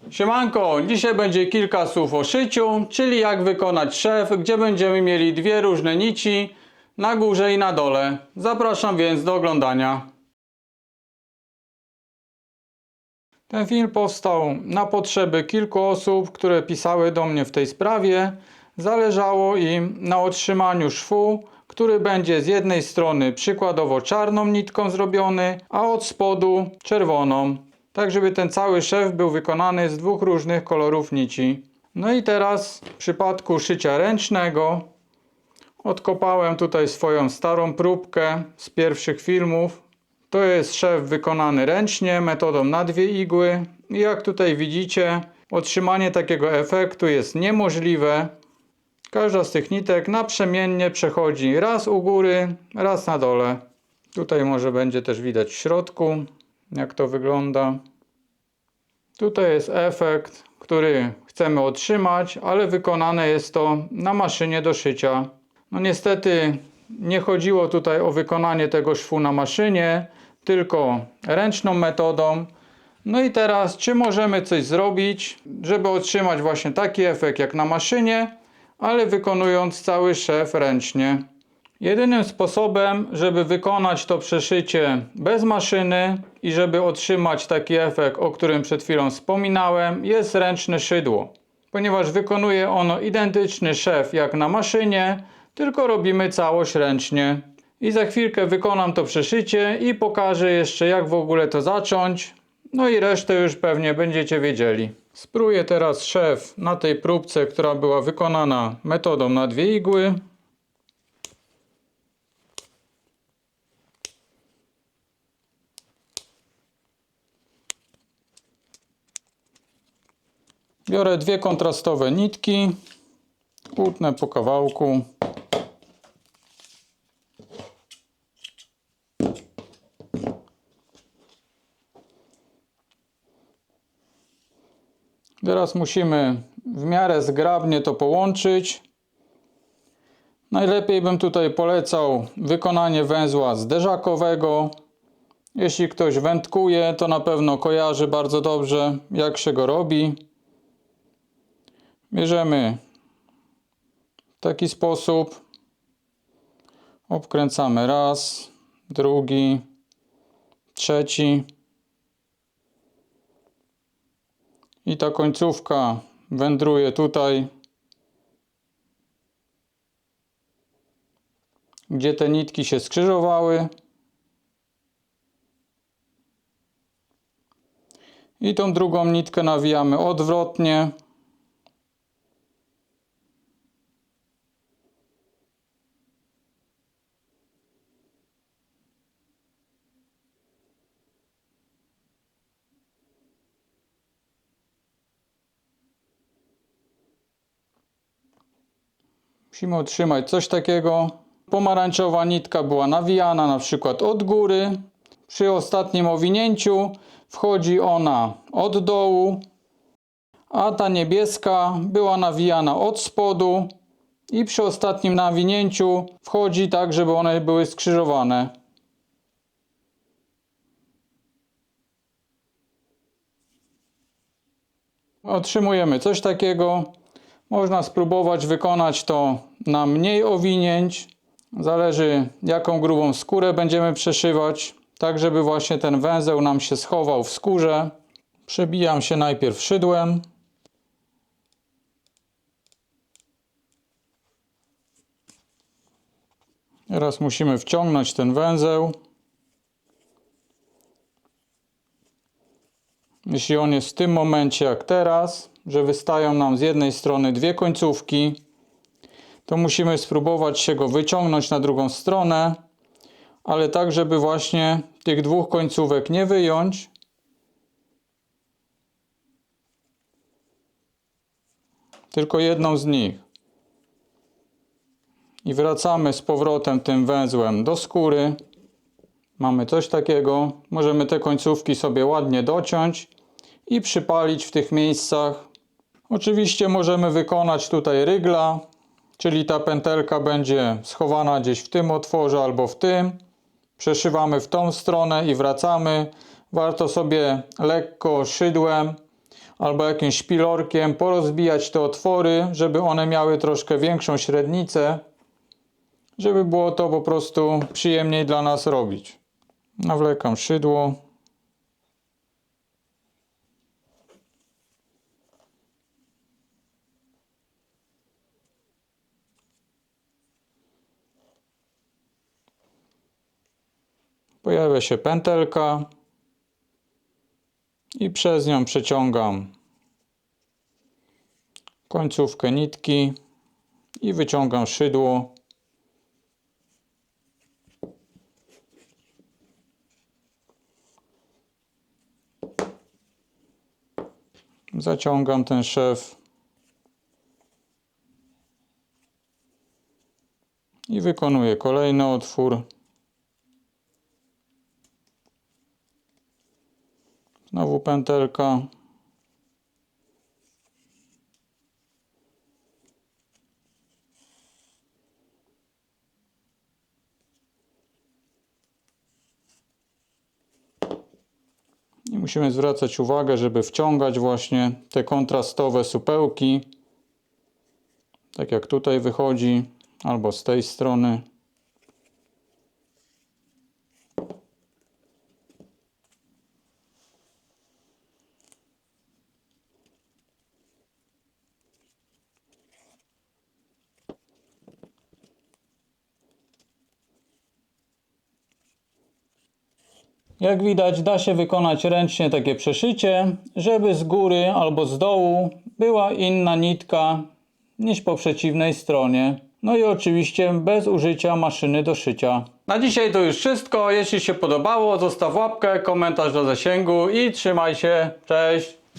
Siemanko, dzisiaj będzie kilka słów o szyciu, czyli jak wykonać szef, gdzie będziemy mieli dwie różne nici na górze i na dole. Zapraszam więc do oglądania. Ten film powstał na potrzeby kilku osób, które pisały do mnie w tej sprawie. Zależało im na otrzymaniu szwu, który będzie z jednej strony przykładowo czarną nitką zrobiony, a od spodu czerwoną. Tak, żeby ten cały szef był wykonany z dwóch różnych kolorów nici. No i teraz w przypadku szycia ręcznego odkopałem tutaj swoją starą próbkę z pierwszych filmów. To jest szef wykonany ręcznie metodą na dwie igły. I jak tutaj widzicie, otrzymanie takiego efektu jest niemożliwe. Każda z tych nitek naprzemiennie przechodzi raz u góry, raz na dole. Tutaj może będzie też widać w środku, jak to wygląda. Tutaj jest efekt, który chcemy otrzymać, ale wykonane jest to na maszynie do szycia. No niestety nie chodziło tutaj o wykonanie tego szwu na maszynie, tylko ręczną metodą. No i teraz, czy możemy coś zrobić, żeby otrzymać właśnie taki efekt jak na maszynie, ale wykonując cały szef ręcznie. Jedynym sposobem, żeby wykonać to przeszycie bez maszyny i żeby otrzymać taki efekt, o którym przed chwilą wspominałem, jest ręczne szydło. Ponieważ wykonuje ono identyczny szef jak na maszynie, tylko robimy całość ręcznie. I za chwilkę wykonam to przeszycie i pokażę jeszcze, jak w ogóle to zacząć. No i resztę już pewnie będziecie wiedzieli. Spróbuję teraz szef na tej próbce, która była wykonana metodą na dwie igły. Biorę dwie kontrastowe nitki, utnę po kawałku. Teraz musimy w miarę zgrabnie to połączyć. Najlepiej bym tutaj polecał wykonanie węzła zderzakowego. Jeśli ktoś wędkuje, to na pewno kojarzy bardzo dobrze, jak się go robi. Bierzemy w taki sposób. Obkręcamy raz, drugi, trzeci. I ta końcówka wędruje tutaj, gdzie te nitki się skrzyżowały. I tą drugą nitkę nawijamy odwrotnie. Musimy otrzymać coś takiego. Pomarańczowa nitka była nawijana na przykład od góry. Przy ostatnim owinięciu wchodzi ona od dołu, a ta niebieska była nawijana od spodu i przy ostatnim nawinięciu wchodzi tak, żeby one były skrzyżowane. Otrzymujemy coś takiego. Można spróbować wykonać to na mniej owinięć. Zależy, jaką grubą skórę będziemy przeszywać, tak żeby właśnie ten węzeł nam się schował w skórze. Przebijam się najpierw szydłem. Teraz musimy wciągnąć ten węzeł. Jeśli on jest w tym momencie jak teraz, że wystają nam z jednej strony dwie końcówki, to musimy spróbować się go wyciągnąć na drugą stronę, ale tak, żeby właśnie tych dwóch końcówek nie wyjąć. Tylko jedną z nich. I wracamy z powrotem tym węzłem do skóry. Mamy coś takiego. Możemy te końcówki sobie ładnie dociąć i przypalić w tych miejscach. Oczywiście możemy wykonać tutaj rygla, czyli ta pętelka będzie schowana gdzieś w tym otworze albo w tym. Przeszywamy w tą stronę i wracamy. Warto sobie lekko szydłem albo jakimś szpilorkiem porozbijać te otwory, żeby one miały troszkę większą średnicę, żeby było to po prostu przyjemniej dla nas robić. Nawlekam szydło. Pojawia się pętelka i przez nią przeciągam końcówkę nitki i wyciągam szydło. Zaciągam ten szef i wykonuję kolejny otwór. Znowu pętelka. I musimy zwracać uwagę, żeby wciągać właśnie te kontrastowe supełki. Tak jak tutaj wychodzi, albo z tej strony. Jak widać, da się wykonać ręcznie takie przeszycie, żeby z góry albo z dołu była inna nitka niż po przeciwnej stronie. No i oczywiście bez użycia maszyny do szycia. Na dzisiaj to już wszystko. Jeśli się podobało, zostaw łapkę, komentarz do zasięgu i trzymaj się. Cześć!